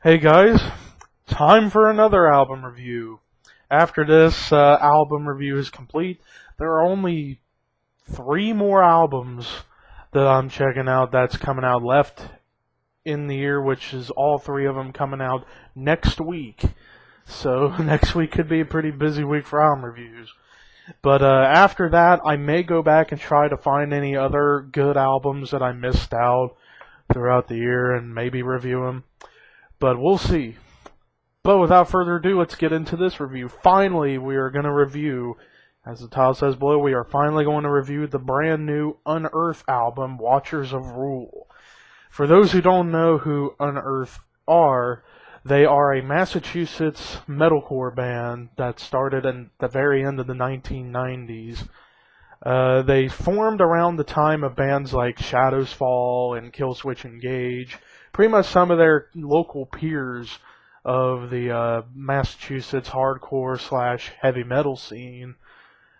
Hey guys, time for another album review. After this album review is complete, there are only 3 more albums that I'm checking out that's coming out left in the year, which is all 3 of them coming out next week. So next week could be a pretty busy week for album reviews. But after that, I may go back and try to find any other good albums that I missed out throughout the year and maybe review them. But we'll see. But without further ado, let's get into this review. Finally, we are going to review, as the title says below, we are finally going to review the brand new Unearth album, Watchers of Rule. For those who don't know who Unearth are, they are a Massachusetts metalcore band that started in the very end of the 1990s. They formed around the time of bands like Shadows Fall and Killswitch Engage. Pretty much some of their local peers of the Massachusetts hardcore / heavy metal scene,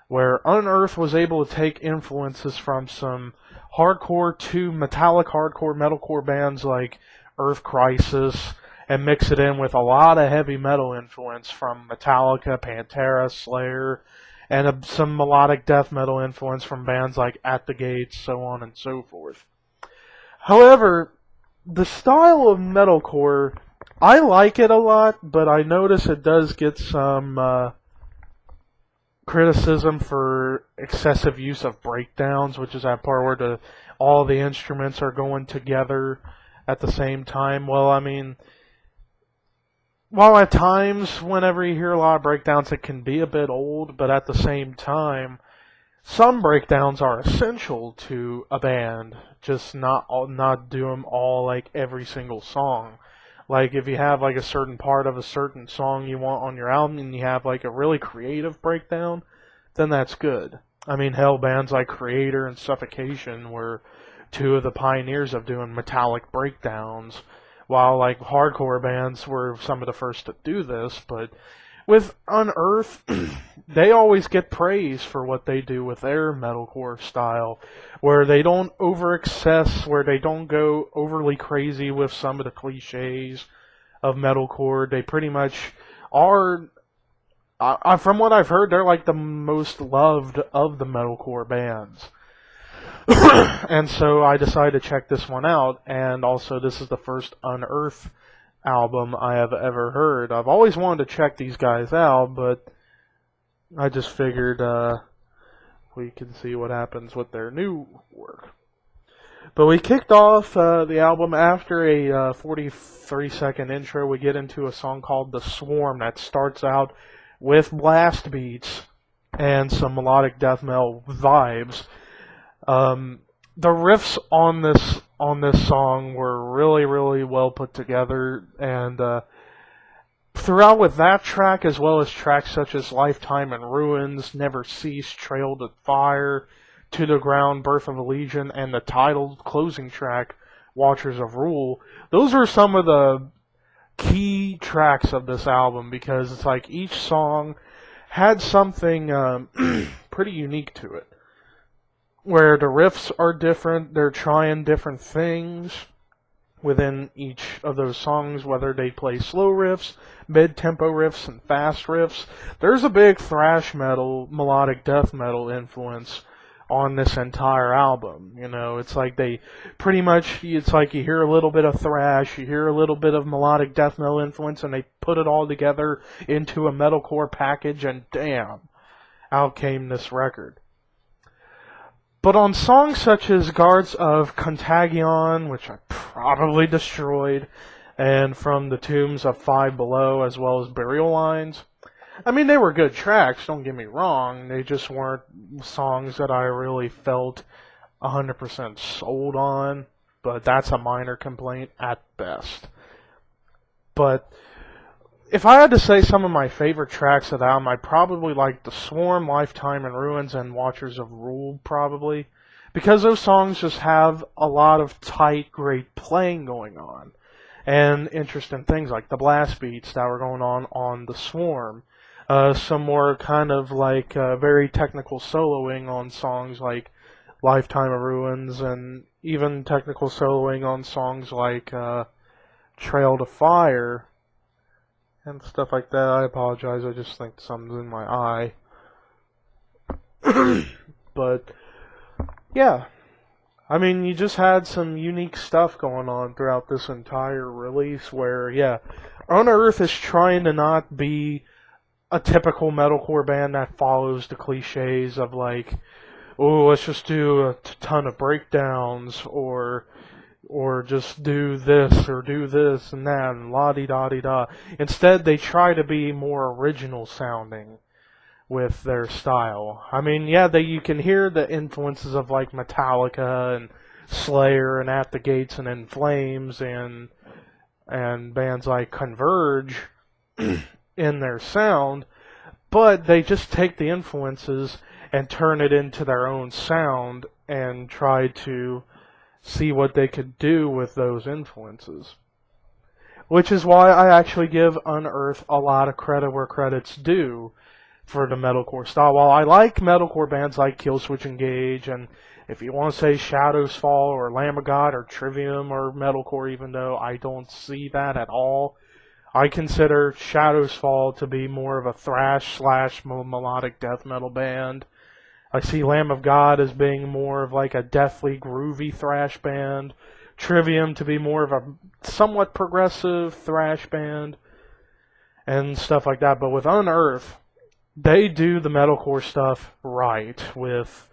where Unearth was able to take influences from some hardcore to metallic hardcore metalcore bands like Earth Crisis and mix it in with a lot of heavy metal influence from Metallica, Pantera, Slayer, and some melodic death metal influence from bands like At the Gates, so on and so forth. However, the style of metalcore, I like it a lot, but I notice it does get some criticism for excessive use of breakdowns, which is that part where all the instruments are going together at the same time. Well, I mean, while at times, whenever you hear a lot of breakdowns, it can be a bit old, but at the same time, some breakdowns are essential to a band, just not do them all like every single song. Like if you have like a certain part of a certain song you want on your album and you have like a really creative breakdown, then that's good. I mean, hell, bands like Creator and Suffocation were 2 of the pioneers of doing metallic breakdowns, while like hardcore bands were some of the first to do this. But with Unearth, they always get praise for what they do with their metalcore style, where they don't over-excess, where they don't go overly crazy with some of the cliches of metalcore. They pretty much are, from what I've heard, they're like the most loved of the metalcore bands. And so I decided to check this one out, and also this is the first Unearth album I have ever heard. I've always wanted to check these guys out, but I just figured we can see what happens with their new work. But we kicked off the album after a 43-second intro. We get into a song called The Swarm that starts out with blast beats and some melodic death metal vibes. The riffs on this song were really, really well put together, and throughout with that track, as well as tracks such as Lifetime in Ruins, Never Cease, Trailed at Fire, To the Ground, Birth of a Legion, and the title closing track, Watchers of Rule, those are some of the key tracks of this album, because it's like each song had something pretty unique to it, where the riffs are different, they're trying different things within each of those songs, whether they play slow riffs, mid-tempo riffs, and fast riffs. There's a big thrash metal, melodic death metal influence on this entire album. You know, it's like they pretty much, it's like you hear a little bit of thrash, you hear a little bit of melodic death metal influence, and they put it all together into a metalcore package, and damn, out came this record. But on songs such as Guards of Contagion, which I probably destroyed, and From the Tombs of Five Below, as well as Burial Lines, I mean, they were good tracks, don't get me wrong. They just weren't songs that I really felt 100% sold on, but that's a minor complaint at best. But if I had to say some of my favorite tracks of the album, I'd probably like The Swarm, Lifetime in Ruins, and Watchers of Rule, probably. Because those songs just have a lot of tight, great playing going on. And interesting things like the blast beats that were going on The Swarm. Some more kind of like very technical soloing on songs like Lifetime of Ruins, and even technical soloing on songs like Trail to Fire and stuff like that. I apologize, I just think something's in my eye. But yeah, I mean, you just had some unique stuff going on throughout this entire release where, yeah, Unearth is trying to not be a typical metalcore band that follows the cliches of like, oh, let's just do a ton of breakdowns, or just do this or do this and that and la-di-da-di-da. Instead, they try to be more original sounding with their style. I mean, yeah, you can hear the influences of like Metallica and Slayer and At the Gates and In Flames and bands like Converge in their sound, but they just take the influences and turn it into their own sound and try to see what they could do with those influences. Which is why I actually give Unearth a lot of credit where credit's due for the metalcore style. While I like metalcore bands like Killswitch Engage, and if you want to say Shadows Fall or Lamb of God or Trivium or metalcore, even though I don't see that at all, I consider Shadows Fall to be more of a thrash / melodic death metal band. I see Lamb of God as being more of like a deathly, groovy thrash band. Trivium to be more of a somewhat progressive thrash band. And stuff like that. But with Unearth, they do the metalcore stuff right. With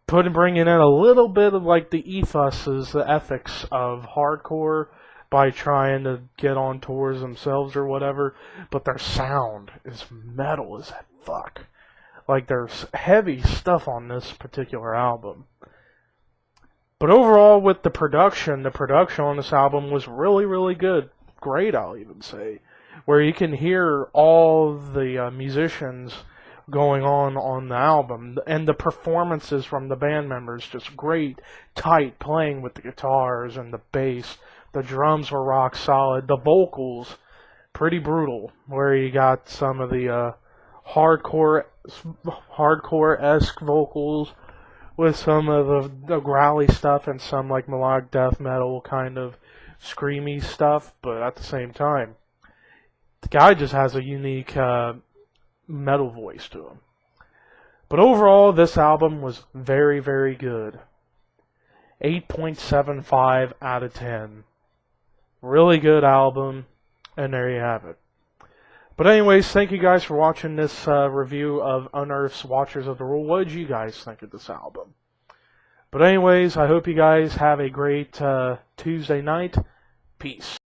bringing in a little bit of like the ethoses, the ethics of hardcore by trying to get on tours themselves or whatever. But their sound is metal as fuck. Like, there's heavy stuff on this particular album. But overall, with the production on this album was really, really good. Great, I'll even say. Where you can hear all the musicians going on the album. And the performances from the band members, just great, tight playing with the guitars and the bass. The drums were rock solid. The vocals, pretty brutal. Where you got some of the hardcore-esque vocals with some of the growly stuff and some like melodic death metal kind of screamy stuff, but at the same time, the guy just has a unique metal voice to him. But overall, this album was very, very good. 8.75 out of 10. Really good album, and there you have it. But anyways, thank you guys for watching this review of Unearth's Watchers of the Rule. What did you guys think of this album? But anyways, I hope you guys have a great Tuesday night. Peace.